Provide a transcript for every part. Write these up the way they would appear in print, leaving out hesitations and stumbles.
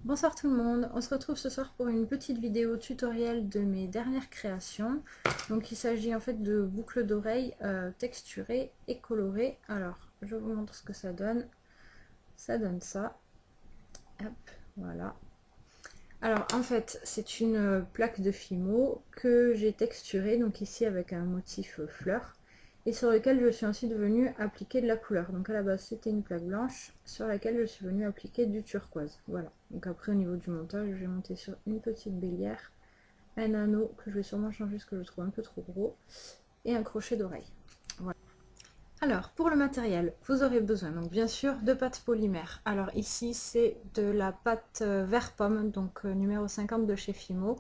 Bonsoir tout le monde, on se retrouve ce soir pour une petite vidéo tutoriel de mes dernières créations. Donc il s'agit en fait de boucles d'oreilles texturées et colorées. Alors je vous montre ce que ça donne. Ça donne ça. Hop, voilà. Alors en fait c'est une plaque de Fimo que j'ai texturée, donc ici avec un motif fleur, et sur lequel je suis ensuite venue appliquer de la couleur. Donc à la base c'était une plaque blanche sur laquelle je suis venue appliquer du turquoise. Voilà. Donc après au niveau du montage, je vais monter sur une petite bélière, un anneau que je vais sûrement changer parce que je trouve un peu trop gros, et un crochet d'oreille. Voilà. Alors, pour le matériel, vous aurez besoin, donc bien sûr, de pâte polymère. Alors ici, c'est de la pâte vert pomme, donc numéro 50 de chez Fimo.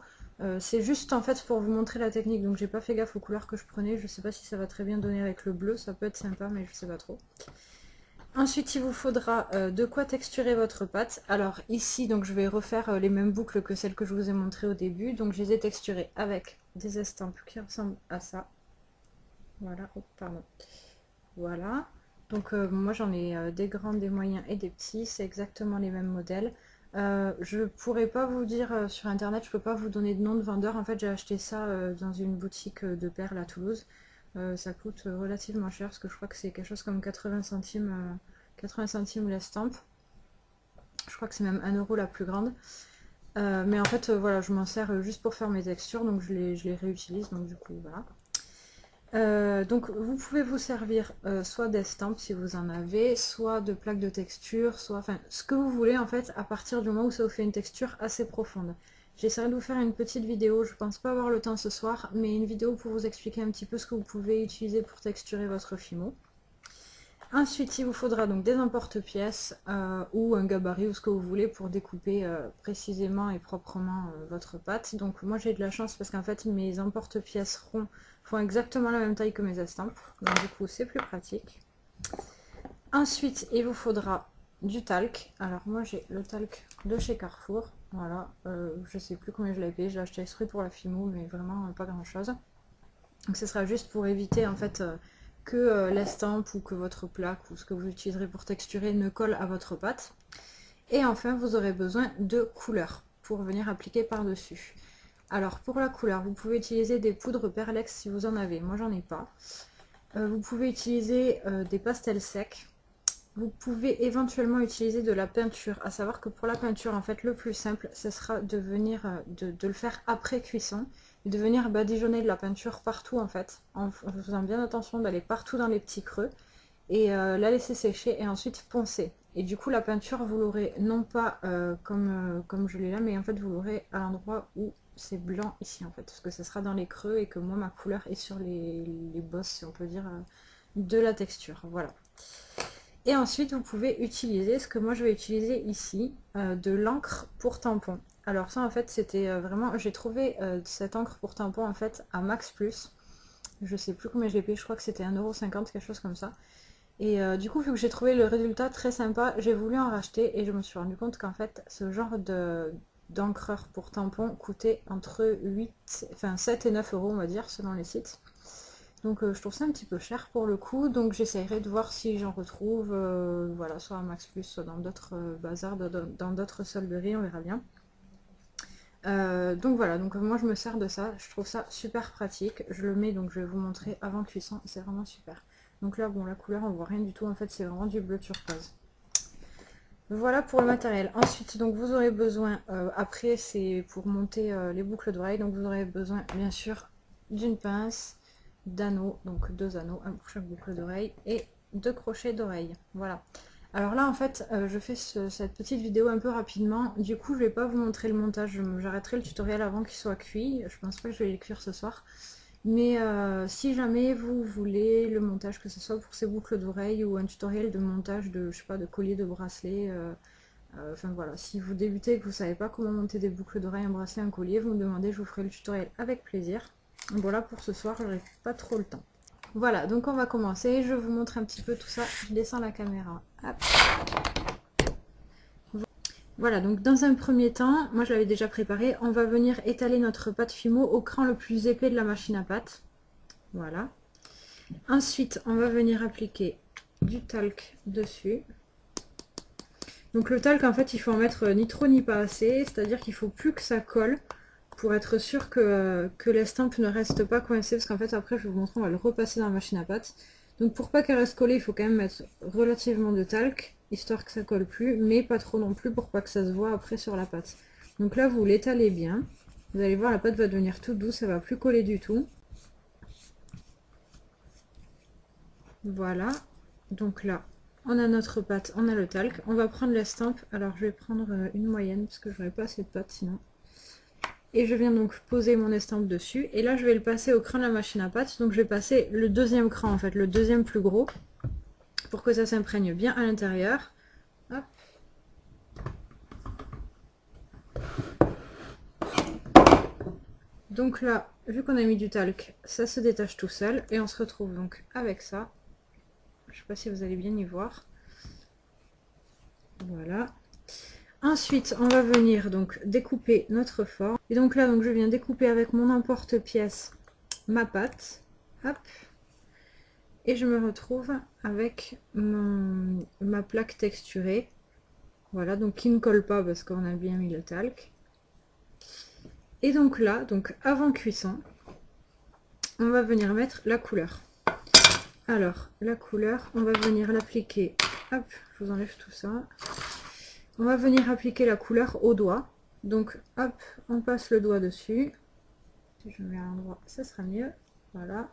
C'est juste en fait pour vous montrer la technique, donc j'ai pas fait gaffe aux couleurs que je prenais. Je sais pas si ça va très bien donner avec le bleu, ça peut être sympa, mais je sais pas trop. Ensuite, il vous faudra de quoi texturer votre pâte. Alors ici, donc je vais refaire les mêmes boucles que celles que je vous ai montrées au début. Donc je les ai texturées avec des estampes qui ressemblent à ça. Voilà, oh, pardon. Voilà. Donc moi j'en ai des grands, des moyens et des petits, c'est exactement les mêmes modèles. Je pourrais pas vous dire sur internet, je peux pas vous donner de nom de vendeur. En fait j'ai acheté ça dans une boutique de perles à Toulouse. Ça coûte relativement cher parce que je crois que c'est quelque chose comme 80 centimes l'estampe. Je crois que c'est même 1 € la plus grande. Mais en fait voilà, je m'en sers juste pour faire mes textures, donc je les réutilise, donc du coup voilà. Donc vous pouvez vous servir soit d'estampes si vous en avez, soit de plaques de texture, soit enfin ce que vous voulez en fait à partir du moment où ça vous fait une texture assez profonde. J'essaierai de vous faire une petite vidéo, je pense pas avoir le temps ce soir, mais une vidéo pour vous expliquer un petit peu ce que vous pouvez utiliser pour texturer votre Fimo. Ensuite, il vous faudra donc des emporte-pièces ou un gabarit ou ce que vous voulez pour découper précisément et proprement votre pâte. Donc moi j'ai de la chance parce qu'en fait mes emporte-pièces ronds font exactement la même taille que mes estampes. Donc du coup c'est plus pratique. Ensuite, il vous faudra du talc. Alors moi j'ai le talc de chez Carrefour. Voilà, je sais plus combien je l'ai payé, je l'ai acheté exprès pour la Fimo, mais vraiment pas grand chose. Donc ce sera juste pour éviter en fait que l'estampe ou que votre plaque ou ce que vous utiliserez pour texturer ne colle à votre pâte. Et enfin, vous aurez besoin de couleurs pour venir appliquer par-dessus. Alors pour la couleur, vous pouvez utiliser des poudres Perlex si vous en avez. Moi j'en ai pas. Vous pouvez utiliser des pastels secs. Vous pouvez éventuellement utiliser de la peinture. À savoir que pour la peinture, en fait, le plus simple, ce sera de venir de le faire après cuisson. Et de venir badigeonner de la peinture partout en fait, en faisant bien attention d'aller partout dans les petits creux et la laisser sécher et ensuite poncer. Et du coup la peinture vous l'aurez non pas comme je l'ai là, mais en fait vous l'aurez à l'endroit où c'est blanc ici en fait, parce que ce sera dans les creux et que moi ma couleur est sur les bosses si on peut dire de la texture. Voilà. Et ensuite, vous pouvez utiliser ce que moi je vais utiliser ici, de l'encre pour tampon. Alors ça en fait c'était vraiment, j'ai trouvé cette encre pour tampon en fait à Max Plus. Je sais plus combien je l'ai payé, je crois que c'était 1,50 €, quelque chose comme ça. Et du coup vu que j'ai trouvé le résultat très sympa, j'ai voulu en racheter et je me suis rendu compte qu'en fait ce genre d'encreur pour tampon coûtait entre 7 et 9 € on va dire selon les sites. Donc je trouve ça un petit peu cher pour le coup, donc j'essaierai de voir si j'en retrouve, voilà, soit à Max Plus, soit dans d'autres bazars, dans d'autres solderies, on verra bien. Donc voilà, donc moi je me sers de ça, je trouve ça super pratique, je le mets, donc je vais vous montrer avant cuisson, c'est vraiment super. Donc là, bon, la couleur, on voit rien du tout, en fait c'est vraiment du bleu turquoise. Voilà pour le matériel. Ensuite, donc vous aurez besoin, après c'est pour monter les boucles d'oreilles, donc vous aurez besoin bien sûr d'une pince, d'anneaux, donc 2 anneaux, un pour chaque boucle d'oreille, et 2 crochets d'oreille. Voilà. Alors là en fait je fais cette petite vidéo un peu rapidement, du coup je vais pas vous montrer le montage, j'arrêterai le tutoriel avant qu'il soit cuit, je pense pas que je vais les cuire ce soir. Mais si jamais vous voulez le montage, que ce soit pour ces boucles d'oreilles ou un tutoriel de montage de, je sais pas, de collier de bracelet, enfin voilà, si vous débutez et que vous savez pas comment monter des boucles d'oreilles, un bracelet, un collier, vous me demandez, je vous ferai le tutoriel avec plaisir. Voilà, pour ce soir, j'aurai pas trop le temps. Voilà, donc on va commencer, je vous montre un petit peu tout ça, je descends la caméra. Hop. Voilà, donc dans un premier temps, moi je l'avais déjà préparé, on va venir étaler notre pâte Fimo au cran le plus épais de la machine à pâte. Voilà. Ensuite, on va venir appliquer du talc dessus. Donc le talc, en fait, il faut en mettre ni trop ni pas assez, c'est-à-dire qu'il faut plus que ça colle pour être sûr que l'estampe ne reste pas coincée, parce qu'en fait après je vais vous montrer, on va le repasser dans la machine à pâte. Donc pour pas qu'elle reste collée, il faut quand même mettre relativement de talc, histoire que ça colle plus, mais pas trop non plus pour pas que ça se voit après sur la pâte. Donc là vous l'étalez bien, vous allez voir la pâte va devenir toute douce, ça va plus coller du tout. Voilà, donc là on a notre pâte, on a le talc, on va prendre l'estampe, alors je vais prendre une moyenne parce que j'aurais pas assez de pâte sinon. Et je viens donc poser mon estampe dessus. Et là, je vais le passer au cran de la machine à pâte. Donc, je vais passer le deuxième cran, en fait, le deuxième plus gros, pour que ça s'imprègne bien à l'intérieur. Hop. Donc là, vu qu'on a mis du talc, ça se détache tout seul. Et on se retrouve donc avec ça. Je ne sais pas si vous allez bien y voir. Voilà. Ensuite, on va venir donc découper notre forme. Et donc là, donc je viens découper avec mon emporte-pièce ma pâte. Hop. Et je me retrouve avec ma plaque texturée. Voilà, donc qui ne colle pas parce qu'on a bien mis le talc. Et donc là, donc avant cuisson, on va venir mettre la couleur. Alors, la couleur, on va venir l'appliquer. Hop, je vous enlève tout ça. On va venir appliquer la couleur au doigt. Donc, hop, on passe le doigt dessus. Si je mets à l'endroit, ça sera mieux. Voilà.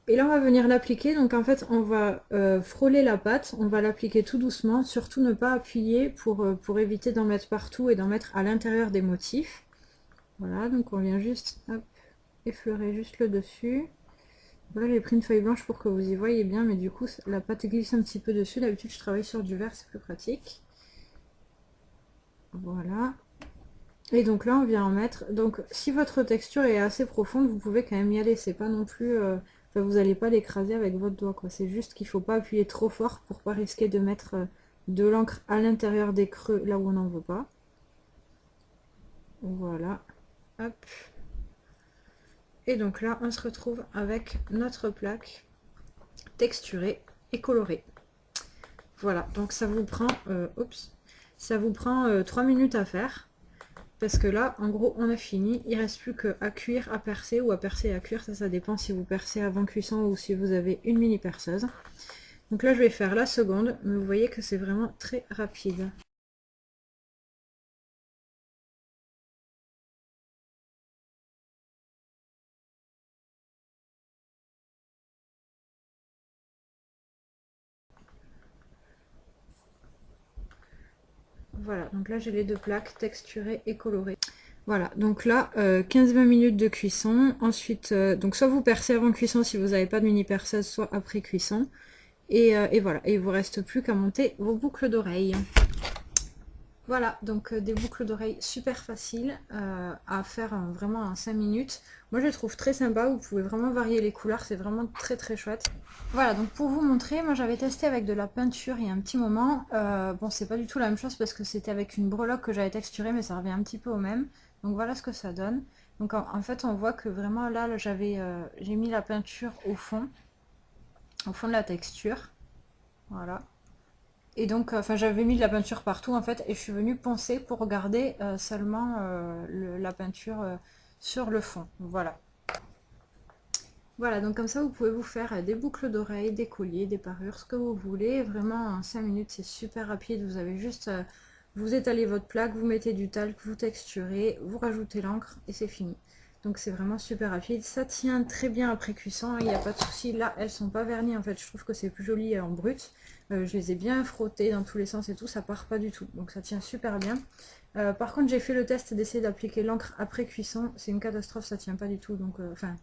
Et là, on va venir l'appliquer. Donc, en fait, on va frôler la pâte. On va l'appliquer tout doucement. Surtout ne pas appuyer pour éviter d'en mettre partout et d'en mettre à l'intérieur des motifs. Voilà, donc on vient juste hop, effleurer juste le dessus. Voilà, j'ai pris une feuille blanche pour que vous y voyez bien, mais du coup, la pâte glisse un petit peu dessus. D'habitude, je travaille sur du verre, c'est plus pratique. Voilà. Et donc là, on vient en mettre. Donc, si votre texture est assez profonde, vous pouvez quand même y aller. C'est pas non plus... Enfin, vous n'allez pas l'écraser avec votre doigt, quoi. C'est juste qu'il faut pas appuyer trop fort pour pas risquer de mettre de l'encre à l'intérieur des creux, là où on n'en veut pas. Voilà. Hop. Et donc là, on se retrouve avec notre plaque texturée et colorée. Voilà, donc ça vous prend, ça vous prend 3 minutes à faire. Parce que là, en gros, on a fini. Il ne reste plus qu'à cuire, à percer ou à percer et à cuire. Ça dépend si vous percez avant cuisson ou si vous avez une mini perceuse. Donc là, je vais faire la seconde, mais vous voyez que c'est vraiment très rapide. Voilà, donc là j'ai les deux plaques texturées et colorées. Voilà, donc là 15-20 minutes de cuisson. Ensuite, donc soit vous percez avant cuisson si vous n'avez pas de mini perceuse, soit après cuisson. Et voilà, et il vous reste plus qu'à monter vos boucles d'oreilles. Voilà, donc des boucles d'oreilles super faciles à faire vraiment en 5 minutes. Moi je les trouve très sympa, vous pouvez vraiment varier les couleurs, c'est vraiment très très chouette. Voilà, donc pour vous montrer, moi j'avais testé avec de la peinture il y a un petit moment. Bon, c'est pas du tout la même chose parce que c'était avec une breloque que j'avais texturée, mais ça revient un petit peu au même. Donc voilà ce que ça donne. Donc en fait on voit que vraiment là j'ai mis la peinture au fond de la texture. Voilà. Et donc, enfin, j'avais mis de la peinture partout en fait, et je suis venue poncer pour garder seulement la peinture sur le fond. Voilà. Voilà, donc comme ça, vous pouvez vous faire des boucles d'oreilles, des colliers, des parures, ce que vous voulez. Vraiment, en 5 minutes, c'est super rapide. Vous avez juste, vous étalez votre plaque, vous mettez du talc, vous texturez, vous rajoutez l'encre, et c'est fini. Donc c'est vraiment super rapide. Ça tient très bien après cuisson, il n'y a pas de souci. Là, elles sont pas vernies en fait. Je trouve que c'est plus joli en brut. Je les ai bien frottées dans tous les sens et tout, ça part pas du tout. Donc ça tient super bien. Par contre, j'ai fait le test d'essayer d'appliquer l'encre après cuisson. C'est une catastrophe, ça tient pas du tout. Donc, enfin,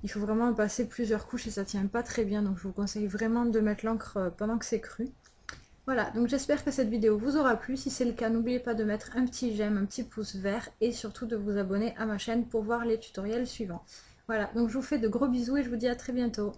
il faut vraiment passer plusieurs couches et ça tient pas très bien. Donc je vous conseille vraiment de mettre l'encre pendant que c'est cru. Voilà, donc j'espère que cette vidéo vous aura plu. Si c'est le cas, n'oubliez pas de mettre un petit j'aime, un petit pouce vert et surtout de vous abonner à ma chaîne pour voir les tutoriels suivants. Voilà, donc je vous fais de gros bisous et je vous dis à très bientôt.